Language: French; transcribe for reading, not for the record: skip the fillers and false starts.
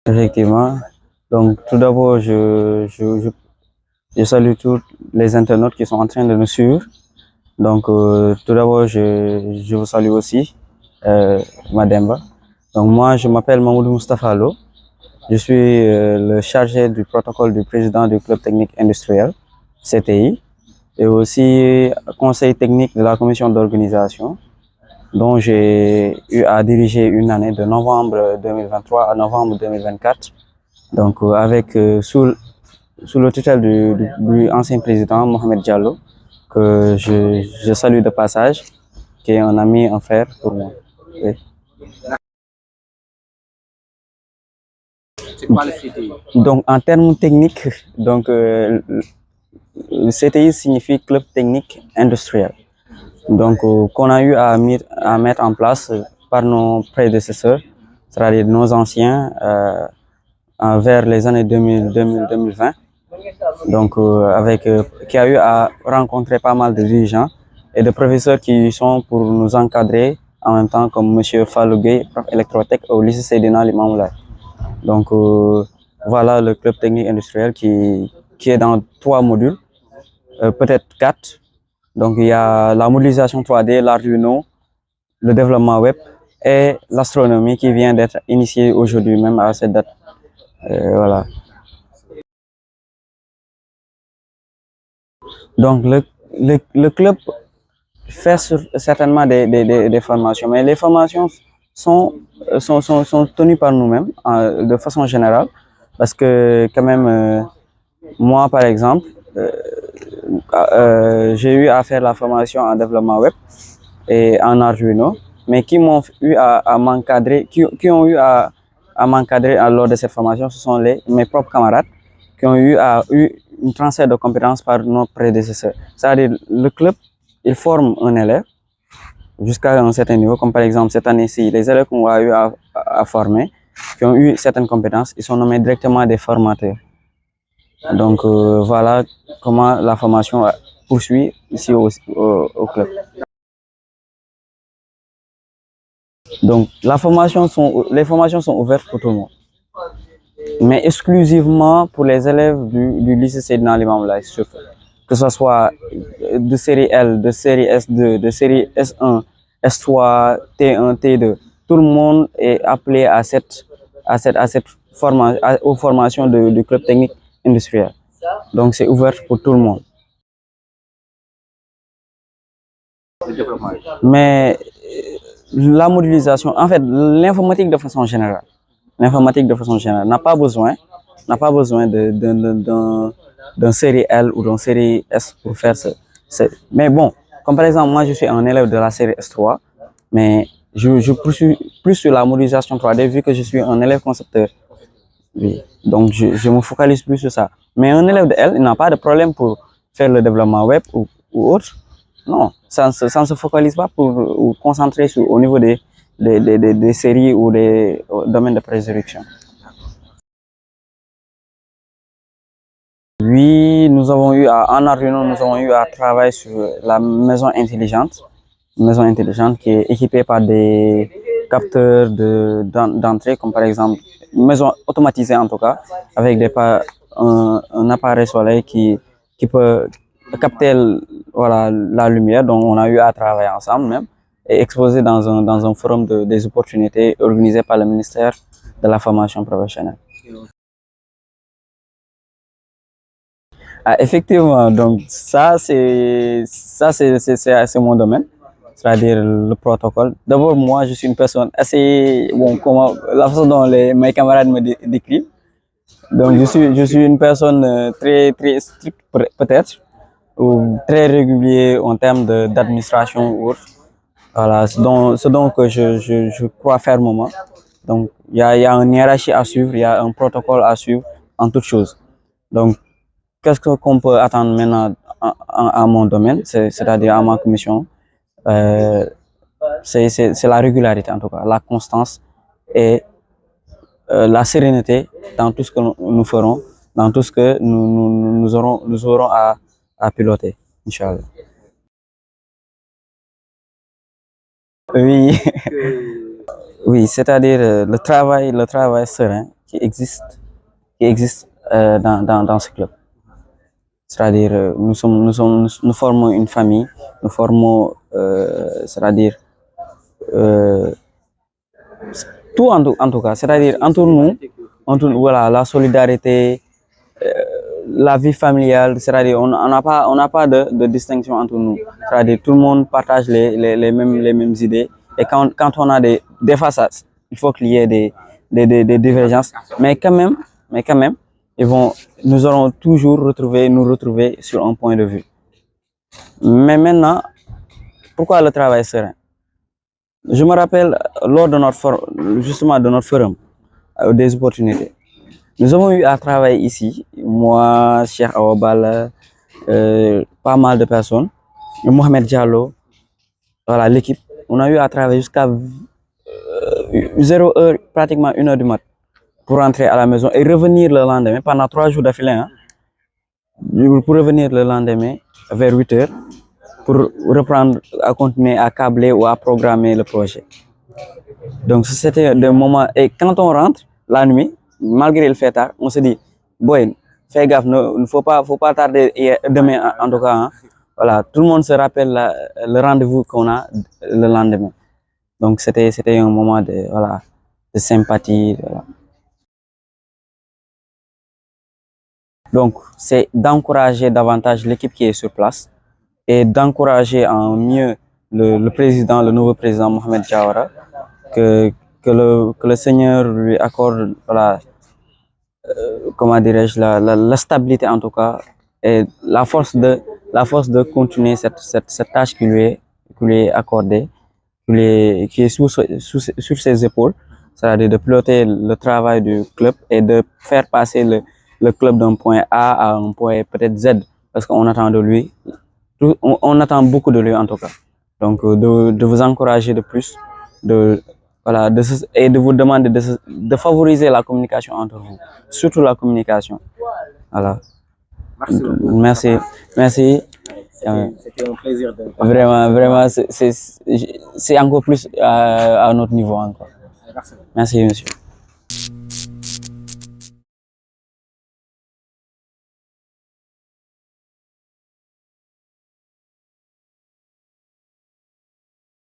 Effectivement. Donc, tout d'abord, je salue tous les internautes qui sont en train de nous suivre. Donc, tout d'abord, je vous salue aussi, Mademba. Donc, moi, je m'appelle Mamoudou Moustapha Lo. Je suis le chargé du protocole du président du club technique industriel, CTI, et aussi conseil technique de la commission d'organisation, dont j'ai eu à diriger une année de novembre 2023 à novembre 2024. Donc, sous le tutelle du ancien président Mohamed Diallo, que je salue de passage, qui est un ami, un frère pour moi. Oui. C'est quoi le CTI? Donc, en termes techniques, donc, le CTI signifie Club Technique Industriel. Donc, qu'on a eu à mettre en place par nos prédécesseurs, c'est-à-dire nos anciens, vers les années 2020. Donc, qui a eu à rencontrer pas mal de dirigeants et de professeurs qui sont pour nous encadrer en même temps, comme M. Fallougué, prof électrotech au lycée Seydina Limamoulaye. Donc, voilà le club technique industriel qui est dans 3 modules, peut-être 4. Donc, il y a la modélisation 3D, l'Arduino, le développement web et l'astronomie qui vient d'être initiée aujourd'hui même à cette date. Voilà. Donc, le club fait certainement des formations, mais les formations sont tenues par nous-mêmes de façon générale, parce que quand même, moi par exemple, j'ai eu à faire la formation en développement web et en Arduino, mais qui m'ont eu à m'encadrer, qui ont eu à m'encadrer lors de cette formation, ce sont mes propres camarades qui ont eu une transfert de compétences par nos prédécesseurs. C'est-à-dire, le club, il forme un élève jusqu'à un certain niveau, comme par exemple cette année-ci, les élèves qu'on a eu à former, qui ont eu certaines compétences, ils sont nommés directement des formateurs. Donc voilà comment la formation poursuit ici au club. Donc les formations sont ouvertes pour tout le monde, mais exclusivement pour les élèves du lycée Seydina Limamoulaye, que ce soit de série L, de série S2, de série S1, S3, T1, T2. Tout le monde est appelé aux formations du club technique industriel. Donc c'est ouvert pour tout le monde. Mais la modélisation, en fait, l'informatique de façon générale, n'a pas besoin d'un série L ou d'un série S pour faire ça. Mais bon, comme par exemple, moi je suis un élève de la série S3, mais je poursuis plus sur la modélisation 3D vu que je suis un élève concepteur. Oui. Donc je me focalise plus sur ça. Mais un élève de L, il n'a pas de problème pour faire le développement web ou autre. Non, ça ne se focalise pas pour ou concentrer au niveau des séries ou des domaines de prédilection. Oui, en Arduino, nous avons eu à travailler sur la maison intelligente qui est équipée par des capteurs d'entrée, comme par exemple une maison automatisée en tout cas, avec un appareil soleil qui peut capter voilà, la lumière. Donc on a eu à travailler ensemble même et exposer dans un forum des opportunités organisé par le ministère de la formation professionnelle. Ah, effectivement, donc c'est mon domaine, c'est-à-dire le protocole. D'abord, moi, je suis une personne assez bon, comment la façon dont mes camarades me décrivent. Donc, je suis une personne très stricte peut-être, ou très régulier en termes d'administration ou autre. Voilà, ce dont que je crois fermement. Donc, il y a une hiérarchie à suivre, il y a un protocole à suivre en toute chose. Donc, qu'est-ce qu'on peut attendre maintenant à mon domaine, c'est-à-dire à ma commission? Euh, c'est la régularité en tout cas, la constance et la sérénité dans tout ce que nous ferons, dans tout ce que nous aurons à piloter, Inch'Allah. Oui, oui, c'est-à-dire le travail serein qui existe dans ce club. C'est-à-dire, nous formons une famille, nous formons, c'est-à-dire, tout en tout cas, c'est-à-dire entre nous, voilà, la solidarité, la vie familiale, c'est-à-dire on n'a pas de distinction entre nous. C'est-à-dire tout le monde partage les mêmes idées. Et quand on a des façades, il faut qu'il y ait des divergences. Mais quand même, nous allons toujours nous retrouver sur un point de vue. Mais maintenant, pourquoi le travail serein? Je me rappelle lors de notre forum des opportunités. Nous avons eu à travailler ici, moi, Cheikh Awabal, pas mal de personnes, Mohamed Diallo, voilà l'équipe. On a eu à travailler jusqu'à 0 heure, pratiquement 1 heure du mat, pour rentrer à la maison et revenir le lendemain pendant 3 jours d'affilée. Hein, pour revenir le lendemain vers 8 heures pour reprendre à continuer à câbler ou à programmer le projet. Donc c'était des moments, et quand on rentre la nuit, malgré le fait tard, on se dit, boy, fais gaffe, il ne faut pas tarder demain en tout cas. Hein. Voilà, tout le monde se rappelle le rendez-vous qu'on a le lendemain. Donc c'était un moment de sympathie. Voilà. Donc c'est d'encourager davantage l'équipe qui est sur place et d'encourager en mieux le nouveau président Mohamed Jawara, que le Seigneur lui accorde, voilà, comment dirais-je, la stabilité en tout cas, et la force de continuer cette tâche qui lui est accordée, qui est sur ses épaules, c'est-à-dire de piloter le travail du club et de faire passer le club d'un point A à un point peut-être Z, parce qu'on attend de lui, on attend beaucoup de lui en tout cas. Donc de vous encourager de plus, voilà, et de vous demander de favoriser la communication entre vous, surtout la communication. Voilà. Merci. C'était un plaisir de Vraiment, c'est encore plus à notre niveau encore. Merci, monsieur.